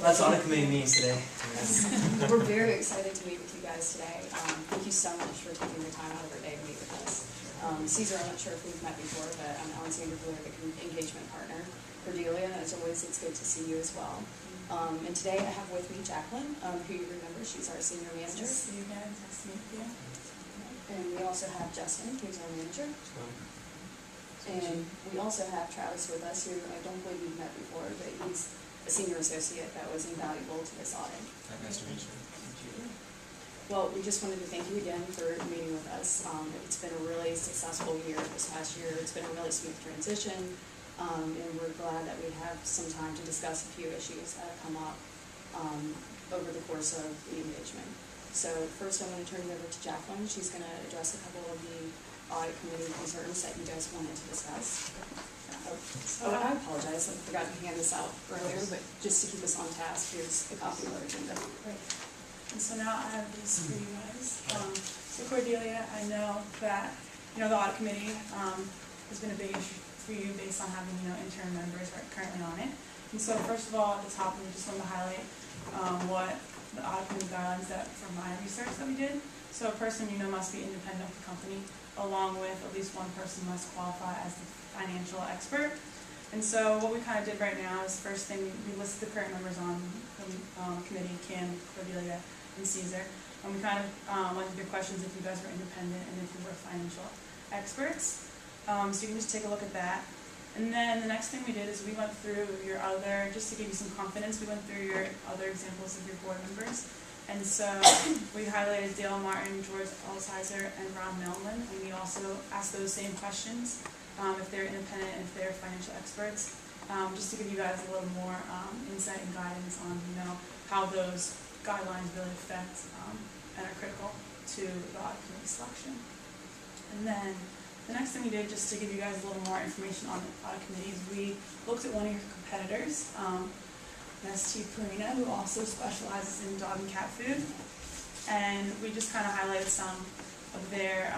That's what audit committee means today. We're very excited to meet with you guys today. Thank you so much for taking the time out of your day to meet with us. Caesar, I'm not sure if we've met before, but I'm Alexander Blue, the engagement partner. Cordelia, as always, it's good to see you as well. And today I have with me Jacqueline, who you remember, she's our senior manager. Nice to see you guys. Nice to meet you. And we also have Justin, who's our manager. And we also have Travis with us, who I don't believe you've met before, but he's a senior associate that was invaluable to this audit. Nice to meet you. Well, we just wanted to thank you again for meeting with us. It's been a really successful year this past year. It's been a really smooth transition, and we're glad that we have some time to discuss a few issues that have come up over the course of the engagement. So first I'm going to turn it over to Jacqueline. She's going to address a couple of the audit committee concerns that you guys wanted to discuss. And I apologize, I forgot to hand this out earlier, but just to keep us on task, here's a copy of our agenda. Great. And so now I have this for you guys. So Cordelia, I know that the audit committee has been a big issue for you based on having interim members currently on it. And so first of all, at the top, we just want to highlight what the audit committee guidelines that from my research that we did. So a person must be independent of the company, along with at least one person must qualify as the financial expert. And so what we kind of did right now is first thing we listed the current members on the committee, Kim, Cordelia, and Caesar. And we kind of went through questions if you guys were independent and if you were financial experts. So you can just take a look at that. And then the next thing we did is we went through your other, just to give you some confidence, we went through your other examples of your board members. And so we highlighted Dale Martin, George Alsheiser, and Ron Melman, and we also asked those same questions, if they're independent and if they're financial experts, just to give you guys a little more insight and guidance on how those guidelines really affect and are critical to the audit committee selection. And then the next thing we did, just to give you guys a little more information on the audit committees, we looked at one of your competitors, Team2Boice, who also specializes in dog and cat food, and we just kind of highlighted some of their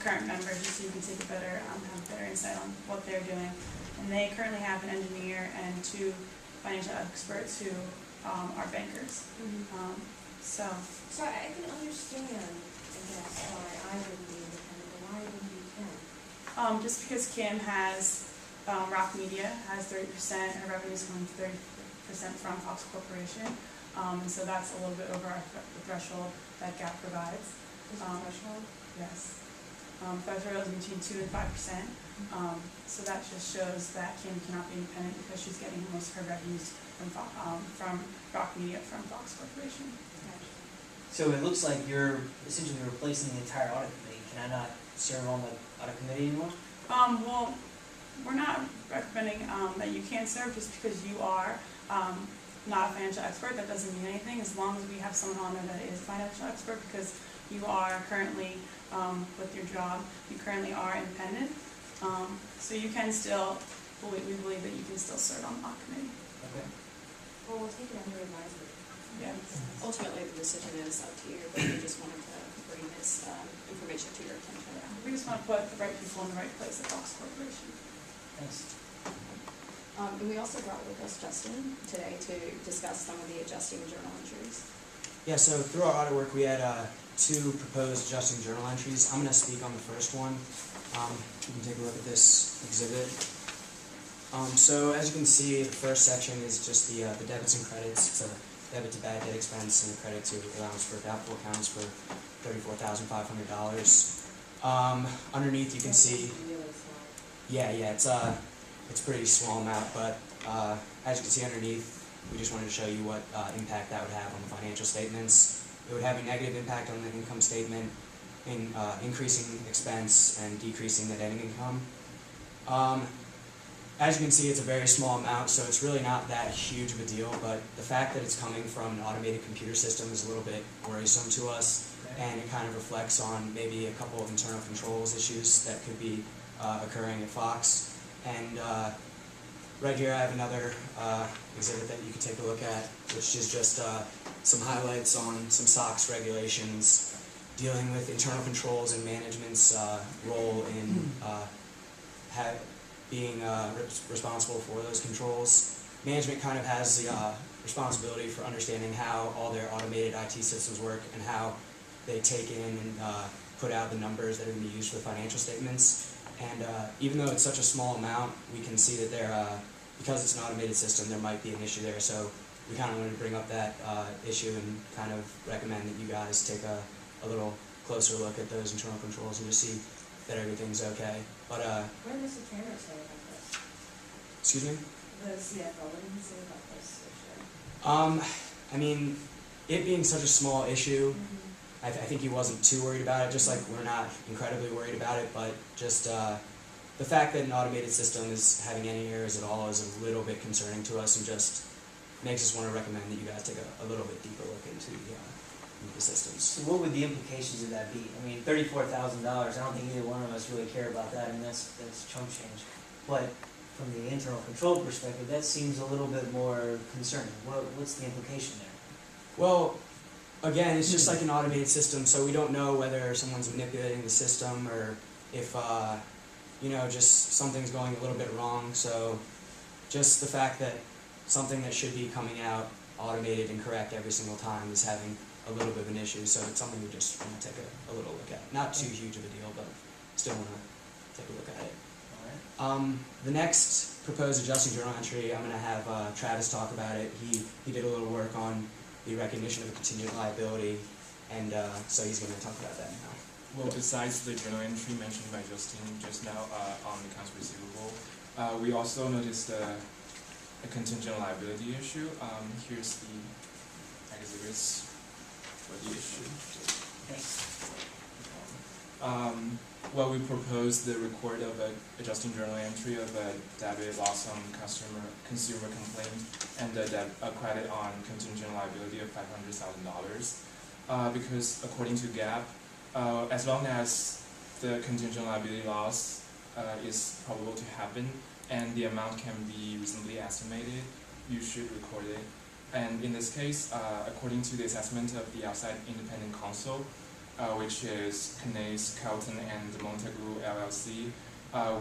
current members, just so you can take a better, have a better insight on what they're doing. And they currently have an engineer and 2 financial experts who are bankers. So I can understand, I guess, why I wouldn't be independent, but why wouldn't you Kim? just because Kim has Rock Media has 30%, her revenue is coming 30% from Fox Corporation, and so that's a little bit over the threshold that GAP provides. Is it threshold? Yes. Threshold is between 2 and 5%. So that just shows that Kim cannot be independent because she's getting most of her revenues from Rock Media from Fox Corporation. So it looks like you're essentially replacing the entire audit committee. Can I not serve on the audit committee anymore? Well, we're not recommending that you can't serve just because you are not a financial expert. That doesn't mean anything as long as we have someone on there that is a financial expert, because you are currently, with your job, you currently are independent. So you can still, we believe that you can still serve on the audit committee. Okay. Well, we'll take it under advisement. Yeah. Ultimately, the decision is up to you, but we just wanted to bring this information to your attention. Yeah. We just want to put the right people in the right place at Fox Corporation. Thanks. And we also brought with us Justin today to discuss some of the adjusting journal entries. Yeah, so through our audit work, we had 2 proposed adjusting journal entries. I'm going to speak on the first one. You can take a look at this exhibit. So as you can see, the first section is just the debits and credits. It's a debit to bad debt expense and a credit to allowance for doubtful accounts for $34,500. Underneath, you can see. Yeah, it's a pretty small amount, but as you can see underneath, we just wanted to show you what impact that would have on the financial statements. It would have a negative impact on the income statement, in increasing expense and decreasing the net income. As you can see, it's a very small amount, so it's really not that huge of a deal, but the fact that it's coming from an automated computer system is a little bit worrisome to us, and it kind of reflects on maybe a couple of internal controls issues that could be occurring at Fox. And right here I have another exhibit that you can take a look at, which is just some highlights on some SOX regulations dealing with internal controls and management's role in being responsible for those controls. management kind of has the responsibility for understanding how all their automated IT systems work and how they take in and put out the numbers that are going to be used for the financial statements. And even though it's such a small amount, we can see that because it's an automated system, there might be an issue there. So we kind of wanted to bring up that issue and kind of recommend that you guys take a little closer look at those internal controls and just see that everything's okay. But What does the chairman say about this? excuse me? The CFO, what did he say about this issue? I mean, it being such a small issue, I think he wasn't too worried about it, just like we're not incredibly worried about it, but just the fact that an automated system is having any errors at all is a little bit concerning to us and just makes us want to recommend that you guys take a little bit deeper look into the systems. So what would the implications of that be? I mean, $34,000, I don't think either one of us really care about that, and that's chump change. But from the internal control perspective, that seems a little bit more concerning. What's the implication there? Well, again, it's just like an automated system, so we don't know whether someone's manipulating the system or if, just something's going a little bit wrong. So just the fact that something that should be coming out automated and correct every single time is having a little bit of an issue. So it's something we just want to take a little look at. Not too huge of a deal, but still want to take a look at it. All right. The next proposed adjusting journal entry, I'm going to have Travis talk about it. He did a little work on the recognition of a contingent liability, and so he's going to talk about that now. Well, besides the journal entry mentioned by Justin just now on accounts receivable, we also noticed a contingent liability issue. Here's the exhibits for the issue. Thanks. Well, we proposed the record of an adjusting journal entry of a debit loss on consumer complaint and a credit on contingent liability of $500,000 because according to GAAP, as long as the contingent liability loss is probable to happen and the amount can be reasonably estimated, you should record it. And in this case, according to the assessment of the outside independent counsel, which is Knays, Kelton, and Montagu LLC,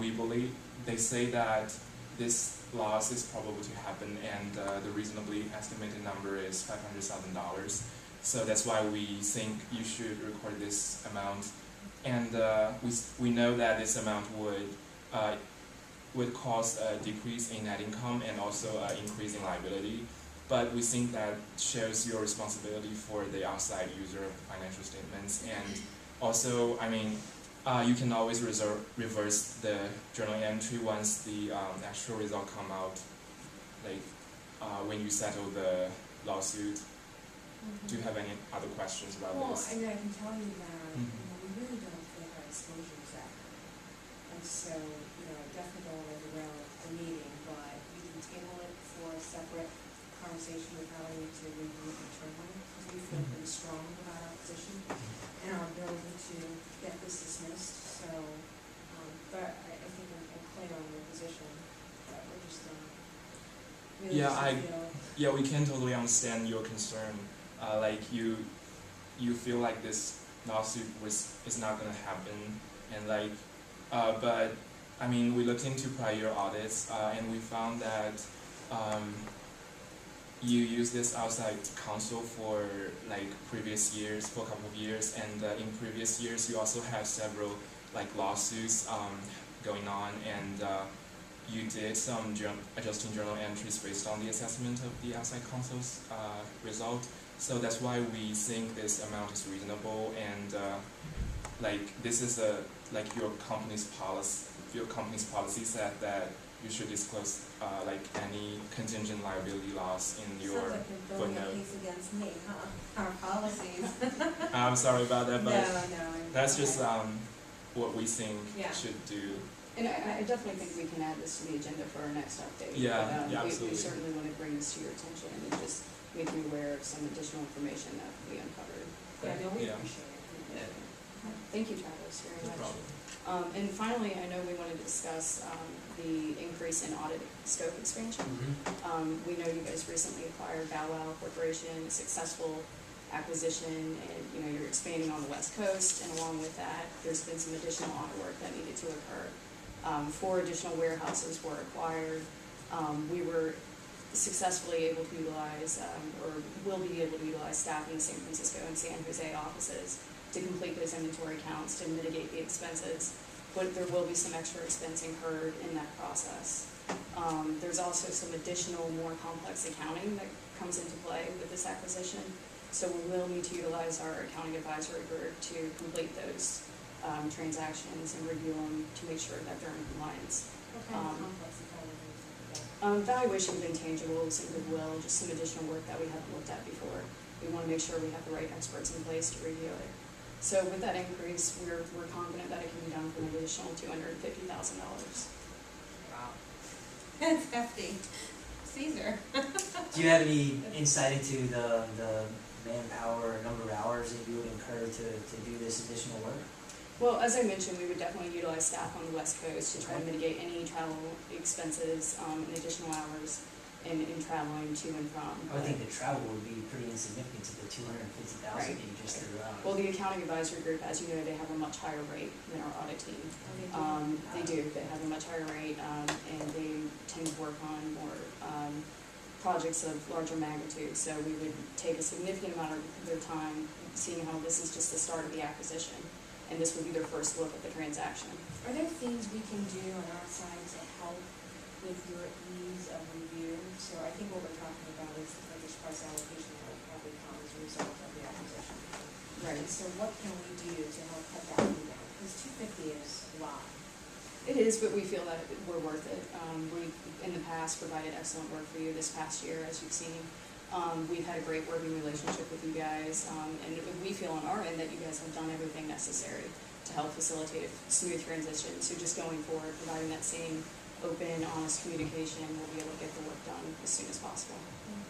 we believe they say that this loss is probable to happen, and the reasonably estimated number is $500,000. So that's why we think you should record this amount, and we know that this amount would cause a decrease in net income and also an increase in liability. But we think that shows your responsibility for the outside user of the financial statements. And also, I mean, you can always reverse the journal entry once the actual result come out, like when you settle the lawsuit. Do you have any other questions about this? Well, I can tell you that we really don't think our exposure is that high. And so, I definitely don't want to derail the meeting, but we can table it for a separate conversation with how we need to review it internally, because we feel pretty strong about our position and our ability to get this dismissed. So, but I think I'm clear on your position, but we're just really Yeah, we can totally understand your concern. Like you feel like this lawsuit is not gonna happen, and like, but I mean, we looked into prior audits, and we found that you use this outside counsel for like previous years, for a couple of years, and in previous years you also have several like lawsuits going on, and you did some adjusting journal entries based on the assessment of the outside counsel's result. So that's why we think this amount is reasonable, and like this is like your company's policy. Your company's policy said that you should disclose like any contingent liability loss in your sounds like you're building a footnote. case against me, huh? Our policies. I'm sorry about that, but No. that's just what we think Yeah. should do. And I definitely think we can add this to the agenda for our next update. Yeah, But, yeah, we absolutely. certainly want to bring this to your attention and just make you aware of some additional information that we uncovered. Yeah, no, we Yeah. appreciate it. Thank you, Travis, very No much. problem. And finally, I know we wanted to discuss the increase in audit scope expansion. We know you guys recently acquired Bow Wow Corporation, a successful acquisition, and you're expanding on the West Coast, and along with that, there's been some additional audit work that needed to occur. 4 additional warehouses were acquired. We were successfully able to utilize, or will be able to utilize staff in the San Francisco and San Jose offices to complete those inventory counts to mitigate the expenses, but there will be some extra expense incurred in that process. There's also some additional, more complex accounting that comes into play with this acquisition, so we will need to utilize our accounting advisory group to complete those transactions and review them to make sure that they're in compliance. What kind of complex accounting are you talking about? Valuation of intangibles and goodwill, just some additional work that we haven't looked at before. We want to make sure we have the right experts in place to review it. So with that increase, we're confident that it can be done for an additional $250,000. Wow. That's hefty. Caesar. Do you have any insight into the manpower or number of hours that you would incur to do this additional work? Well, as I mentioned, we would definitely utilize staff on the West Coast to try to mitigate any travel expenses and additional hours in traveling to and from. I would think the travel would be pretty insignificant to the $250,000 that Right. you just threw out. Well, the accounting advisory group, as you know, they have a much higher rate than our audit team. They do. They have a much higher rate, and they tend to work on more projects of larger magnitude. So we would take a significant amount of their time, seeing how this is just the start of the acquisition, and this would be their first look at the transaction. Are there things we can do on our side to help with your ease of review? So I think what we're talking about is the purchase price allocation that will probably come as a result of the acquisition. Right. And so what can we do to help cut that fee down? Because $250 is a lot. It is, but we feel that we're worth it. We've, in the past, provided excellent work for you this past year, as you've seen. We've had a great working relationship with you guys, and we feel on our end that you guys have done everything necessary to help facilitate a smooth transition. So just going forward, providing that same open, honest communication, we'll be able to get the work done as soon as possible. Mm-hmm.